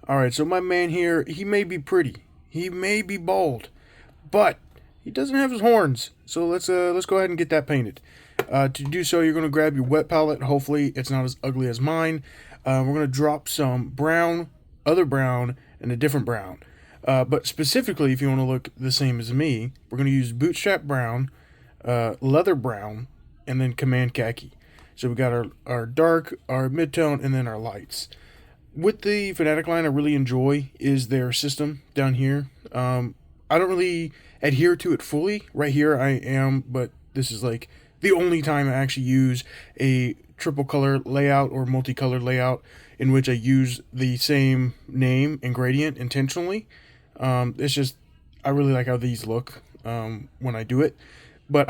Alright, so my man here, he may be pretty. He may be bald. But he doesn't have his horns. So let's go ahead and get that painted. To do so, you're going to grab your wet palette. Hopefully it's not as ugly as mine. We're going to drop some brown, other brown, and a different brown. But specifically, if you want to look the same as me, we're going to use bootstrap brown, leather brown, and then command khaki. So we got our dark, our midtone, and then our lights. With the Fanatic line, I really enjoy is their system down here. I don't really adhere to it fully. Right here I am, but this is like the only time I actually use a triple color layout or multicolored layout in which I use the same name and gradient intentionally. It's just, I really like how these look when I do it. But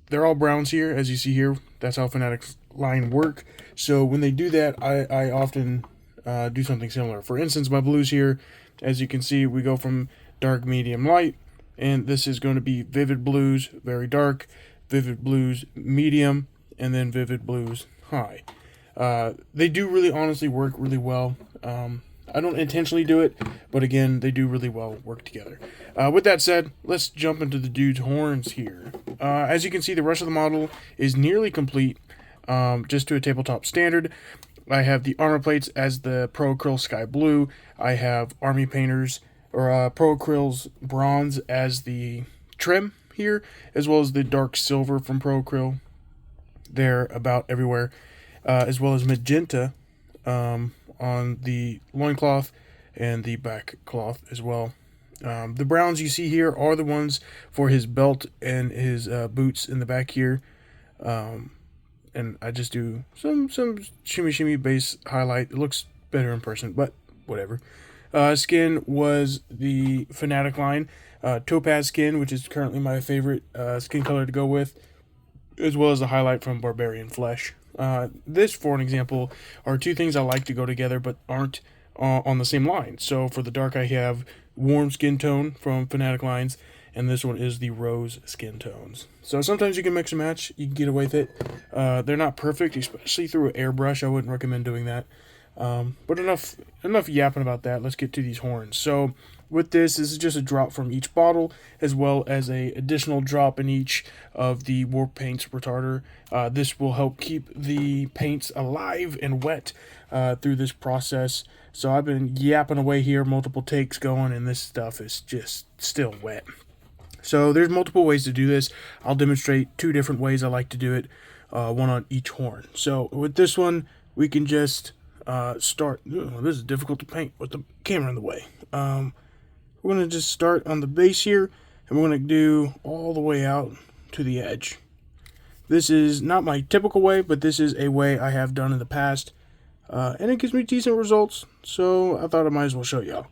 they're all browns here, as you see here. That's how Fanatic line work. So when they do that, I often do something similar. For instance, my blues here, as you can see, we go from dark, medium, light, and this is going to be vivid blues, very dark, vivid blues, medium, and then vivid blues, high. They do really honestly work really well. I don't intentionally do it, but again, they do really well work together. With that said, let's jump into the dude's horns here. As you can see, the rest of the model is nearly complete, just to a tabletop standard. I have the armor plates as the Pro Acryl Sky Blue. I have Army Painters, or Pro Acryl's Bronze as the trim here, as well as the Dark Silver from Pro Acryl. They're about everywhere, as well as Magenta on the loincloth and the back cloth as well. The browns you see here are the ones for his belt and his boots in the back here. And I just do some shimmy base highlight. It looks better in person, but whatever. Skin was the Fanatic line. Topaz skin, which is currently my favorite skin color to go with, as well as the highlight from Barbarian Flesh. This, for an example, are two things I like to go together but aren't on the same line. So for the dark, I have Warm Skin Tone from Fanatic lines, and this one is the Rose Skin Tones. So sometimes you can mix and match, you can get away with it. They're not perfect, especially through an airbrush. I wouldn't recommend doing that. But enough yapping about that. Let's get to these horns. So with this is just a drop from each bottle, as well as a additional drop in each of the Warp Paints retarder. This will help keep the paints alive and wet through this process. So I've been yapping away here, multiple takes going, and this stuff is just still wet. So there's multiple ways to do this. I'll demonstrate two different ways I like to do it, one on each horn. So with this one, we can just start. This is difficult to paint with the camera in the way. We're going to just start on the base here, and we're going to do all the way out to the edge. This is not my typical way, but this is a way I have done in the past, and it gives me decent results, so I thought I might as well show y'all.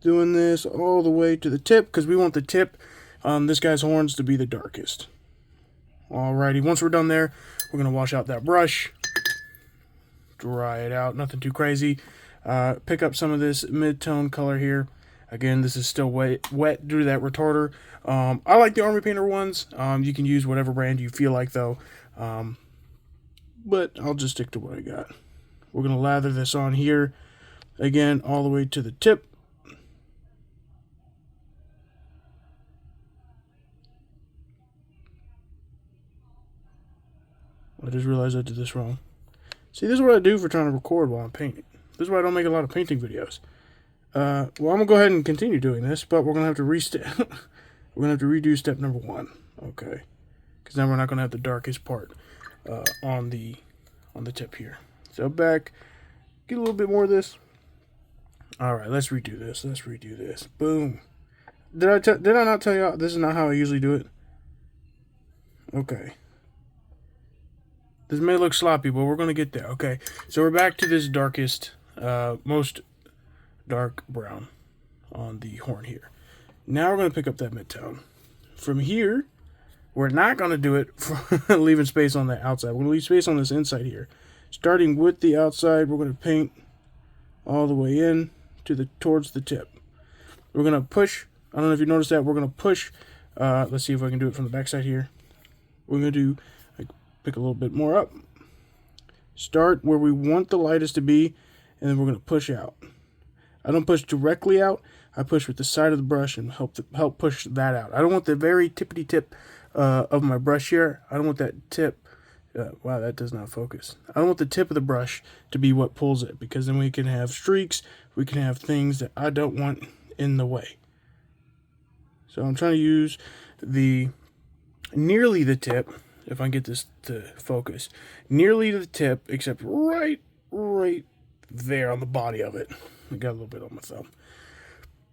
Doing this all the way to the tip, because we want the tip on this guy's horns to be the darkest. Alrighty, once we're done there, we're going to wash out that brush, dry it out, nothing too crazy. Pick up some of this mid-tone color here. Again, this is still wet due to that retarder. I like the Army Painter ones. You can use whatever brand you feel like, though. But I'll just stick to what I got. We're going to lather this on here. Again, all the way to the tip. I just realized I did this wrong. See, this is what I do for trying to record while I'm painting. This is why I don't make a lot of painting videos. Well, I'm going to go ahead and continue doing this, but we're going to have to we're going to have to redo step number 1. Okay. Because now we're not going to have the darkest part on the tip here. So back, get a little bit more of this. Alright, let's redo this. Boom. Did I not tell you this is not how I usually do it? Okay. This may look sloppy, but we're going to get there. Okay, so we're back to this darkest, most dark brown on the horn here. Now we're going to pick up that mid-tone. From here, we're not going to do it for leaving space on the outside. We're going to leave space on this inside here. Starting with the outside, we're going to paint all the way in to towards the tip. We're going to push. I don't know if you noticed that. We're going to push. Let's see if I can do it from the backside here. We're going to do... pick a little bit more up. Start where we want the lightest to be, and then we're going to push out. I don't push directly out. I push with the side of the brush and help push that out. I don't want the very tippity tip of my brush here. I don't want that tip. Wow, that does not focus. I don't want the tip of the brush to be what pulls it, because then we can have streaks. We can have things that I don't want in the way. So I'm trying to use nearly the tip, if I can get this to focus, nearly the tip, except right there on the body of it. I got a little bit on my thumb.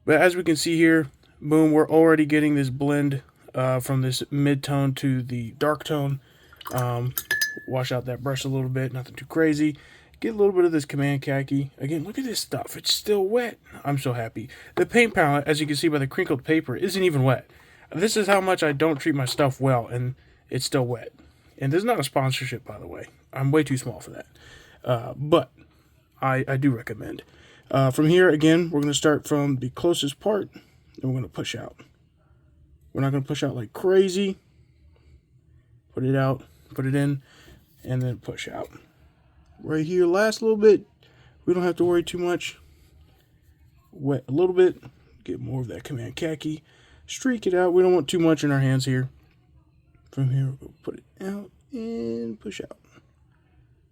But as we can see here, boom, we're already getting this blend from this mid-tone to the dark tone. Wash out that brush a little bit, nothing too crazy. Get a little bit of this command khaki. Again, look at this stuff. It's still wet. I'm so happy. The paint palette, as you can see by the crinkled paper, isn't even wet. This is how much I don't treat my stuff well, and it's still wet. And this is not a sponsorship, by the way. I'm way too small for that. But I do recommend. From here, again, we're going to start from the closest part, and we're going to push out. We're not going to push out like crazy. Put it out, put it in, and then push out. Right here, last little bit. We don't have to worry too much. Wet a little bit. Get more of that command khaki. Streak it out. We don't want too much in our hands here. From here, we'll put it out and push out.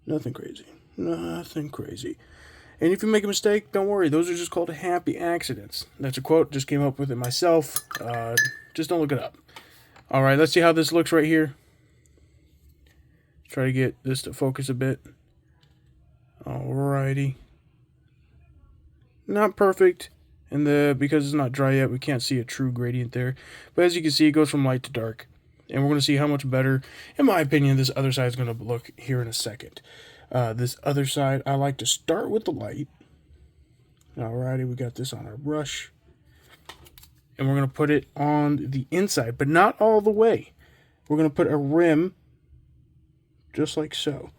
Nothing crazy. Nothing crazy. And if you make a mistake, don't worry. Those are just called happy accidents. That's a quote. Just came up with it myself. Just don't look it up. All right, let's see how this looks right here. Try to get this to focus a bit. Alrighty. Not perfect. And because it's not dry yet, we can't see a true gradient there. But as you can see, it goes from light to dark. And we're going to see how much better, in my opinion, this other side is going to look here in a second. This other side, I like to start with the light. Alrighty, we got this on our brush. And we're going to put it on the inside, but not all the way. We're going to put a rim, just like so.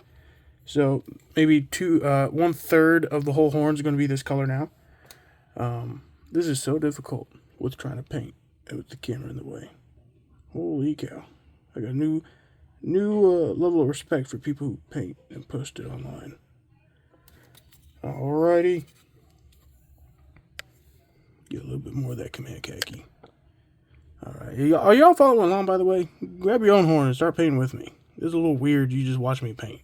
So maybe 1/3 of the whole horn is going to be this color now. This is so difficult with trying to paint with the camera in the way. Holy cow. I got a new level of respect for people who paint and post it online. Alrighty. Get a little bit more of that command khaki. Alright. Are y'all following along, by the way? Grab your own horn and start painting with me. It's a little weird. You just watch me paint.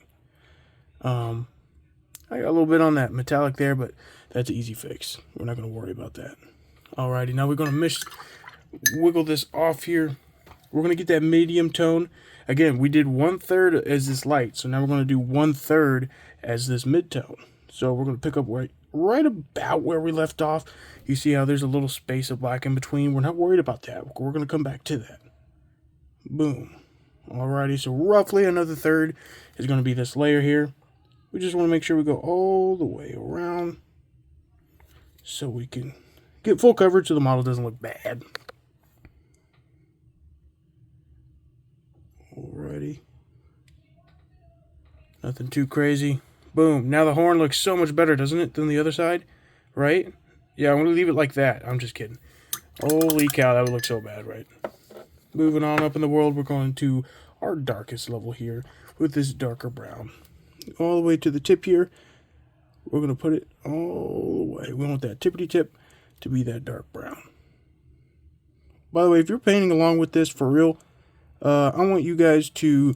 I got a little bit on that metallic there, but that's an easy fix. We're not going to worry about that. Alrighty, now we're going to wiggle this off here. We're going to get that medium tone. Again, we did 1/3 as this light, so now we're going to do 1/3 as this mid-tone. So we're going to pick up right about where we left off. You see how there's a little space of black in between? We're not worried about that. We're going to come back to that. Boom. Alrighty, so roughly another 1/3 is going to be this layer here. We just want to make sure we go all the way around so we can get full coverage so the model doesn't look bad. Alrighty. Nothing too crazy. Boom. Now the horn looks so much better, doesn't it, than the other side? Right? Yeah, I'm going to leave it like that. I'm just kidding. Holy cow, that would look so bad, right? Moving on up in the world, we're going to our darkest level here with this darker brown. All the way to the tip here. We're going to put it all the way. We want that tippity tip to be that dark brown. By the way, if you're painting along with this for real, I want you guys to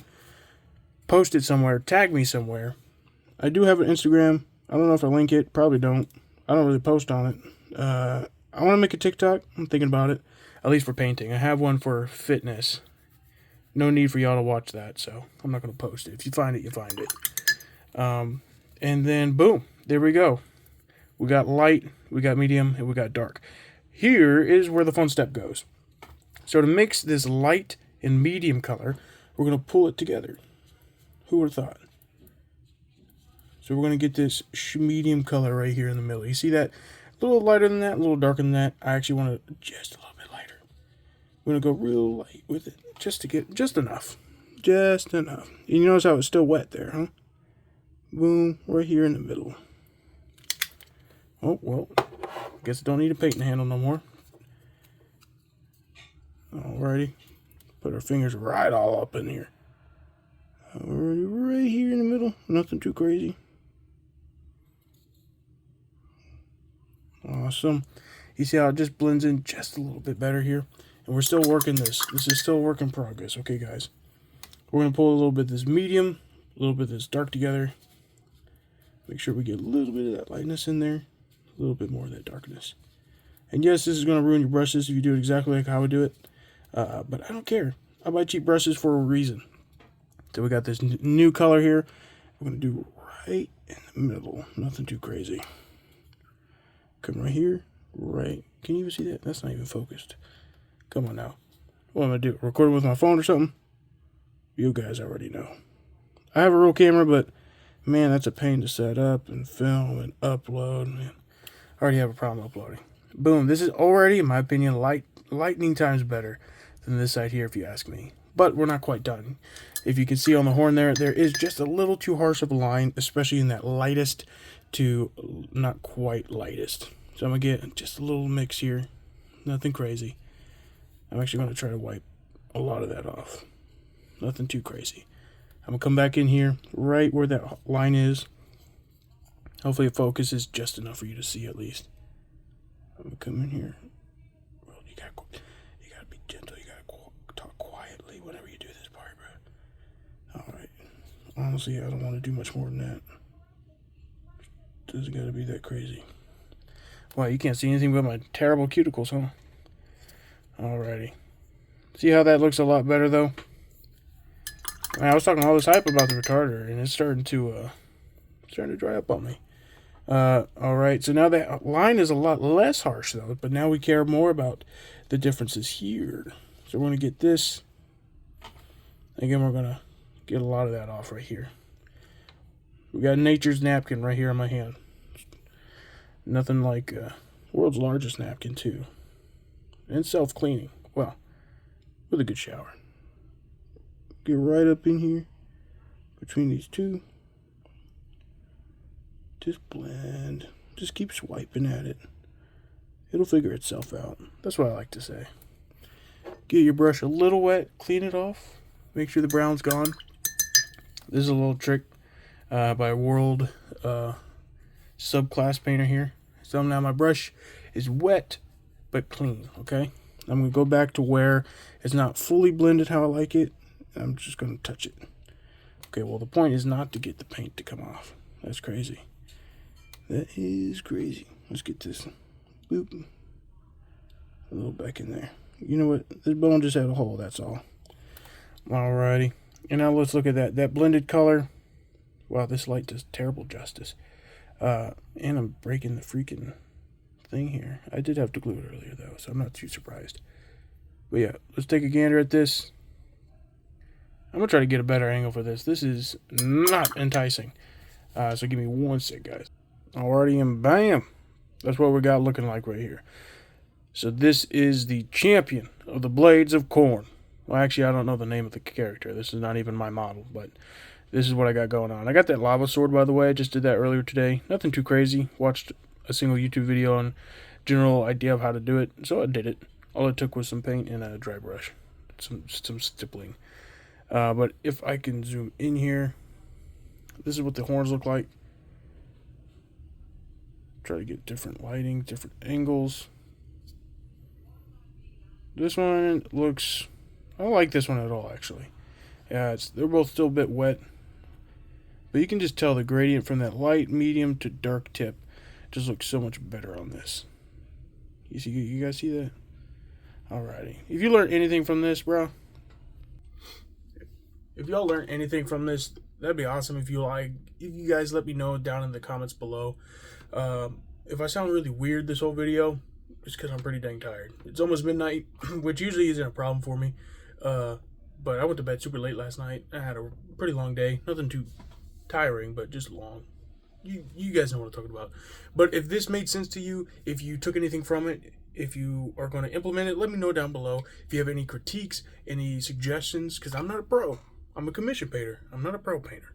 post it somewhere. Tag me somewhere. I do have an Instagram. I don't know if I link it. Probably don't. I don't really post on it. I want to make a TikTok. I'm thinking about it. At least for painting. I have one for fitness. No need for y'all to watch that, so I'm not going to post it. If you find it, you find it. And then, boom, there we go. We got light, we got medium, and we got dark. Here is where the fun step goes. So to mix this light and medium color, we're going to pull it together. Who would have thought? So we're going to get this medium color right here in the middle. You see that? A little lighter than that, a little darker than that. I actually want it just a little bit lighter. We're going to go real light with it, just to get just enough. Just enough. You notice how it's still wet there, huh? Boom, right here in the middle. Oh, well, guess I don't need a painting handle no more. Alrighty. Put our fingers right all up in here. Alrighty, right here in the middle. Nothing too crazy. Awesome. You see how it just blends in just a little bit better here? And we're still working this. This is still a work in progress. Okay, guys. We're going to pull a little bit of this medium, a little bit of this dark together. Make sure we get a little bit of that lightness in there, a little bit more of that darkness. And yes, this is going to ruin your brushes if you do it exactly like how I do it. But I don't care. I buy cheap brushes for a reason. So we got this new color here. We're going to do right in the middle. Nothing too crazy. Come right here. Right. Can you even see that? That's not even focused. Come on now. What am I going to do? Record it with my phone or something? You guys already know. I have a real camera, but man, that's a pain to set up and film and upload. Man, I already have a problem uploading. Boom. This is already, in my opinion, lightning times better than this side here, if you ask me. But we're not quite done. If you can see on the horn there is just a little too harsh of a line, especially in that lightest to not quite lightest. So I'm going to get just a little mix here. Nothing crazy. I'm actually going to try to wipe a lot of that off. Nothing too crazy. I'm going to come back in here right where that line is. Hopefully it focuses just enough for you to see at least. I'm going to come in here. Well, you got to be gentle. You got to talk quietly whenever you do this part, bro. Alright. Honestly, I don't want to do much more than that. Doesn't got to be that crazy. Wow, you can't see anything but my terrible cuticles, huh? Alrighty. See how that looks a lot better, though? I was talking all this hype about the retarder, and it's starting to dry up on me. Alright, so now that line is a lot less harsh, though, but now we care more about the differences here. So we're going to get this. Again, we're going to get a lot of that off right here. We got nature's napkin right here on my hand. Nothing like world's largest napkin, too. And self-cleaning. Well, with a good shower. Get right up in here between these two. Just blend. Just keep swiping at it. It'll figure itself out. That's what I like to say. Get your brush a little wet. Clean it off. Make sure the brown's gone. This is a little trick by World Subclass Painter here. So now my brush is wet but clean. Okay. I'm going to go back to where it's not fully blended how I like it. I'm just going to touch it. Okay, well, the point is not to get the paint to come off. That's crazy. That is crazy. Let's get this. Boop. A little back in there. You know what? This bone just had a hole, that's all. Alrighty. And now let's look at that. That blended color. Wow, this light does terrible justice. And I'm breaking the freaking thing here. I did have to glue it earlier, though, so I'm not too surprised. But yeah, let's take a gander at this. I'm going to try to get a better angle for this. This is not enticing. So give me one sec, guys. Alrighty, and bam. That's what we got looking like right here. So this is the champion of the Blades of Khorn. Well, actually, I don't know the name of the character. This is not even my model, but this is what I got going on. I got that lava sword, by the way. I just did that earlier today. Nothing too crazy. Watched a single YouTube video on general idea of how to do it. So I did it. All it took was some paint and a dry brush. Some stippling. But if I can zoom in here, this is what the horns look like. Try to get different lighting, different angles. This one looks, I don't like this one at all, actually. Yeah, they're both still a bit wet. But you can just tell the gradient from that light, medium to dark tip just looks so much better on this. You guys see that? Alrighty. If you learned anything from this, bro, if y'all learned anything from this, that'd be awesome. If you guys let me know down in the comments below. If I sound really weird this whole video, it's because I'm pretty dang tired. It's almost midnight, which usually isn't a problem for me. But I went to bed super late last night. I had a pretty long day. Nothing too tiring, but just long. You guys know what I'm talking about. But if this made sense to you, if you took anything from it, if you are going to implement it, let me know down below. If you have any critiques, any suggestions, because I'm not a pro. I'm a commission painter. I'm not a pro painter.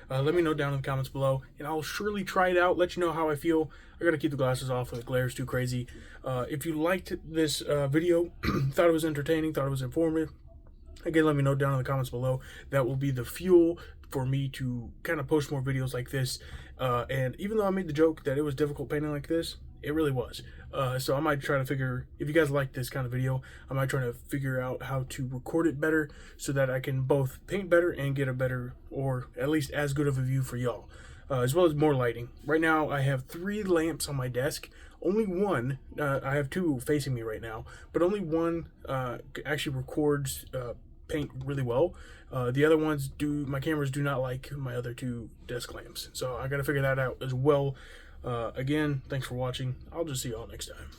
Let me know down in the comments below, and I'll surely try it out, let you know how I feel. I gotta keep the glasses off, the glare is too crazy. If you liked this video, thought it was entertaining, thought it was informative, again, let me know down in the comments below. That will be the fuel for me to kind of post more videos like this. And even though I made the joke that it was difficult painting like this, it really was. So I might try to figure, if you guys like this kind of video, I might try to figure out how to record it better so that I can both paint better and get a better, or at least as good of a view for y'all. As well as more lighting. Right now I have 3 lamps on my desk. Only one, I have 2 facing me right now, but only one actually records paint really well. The other ones my cameras do not like my other 2 desk lamps. So I gotta figure that out as well. Again, thanks for watching. I'll just see y'all next time.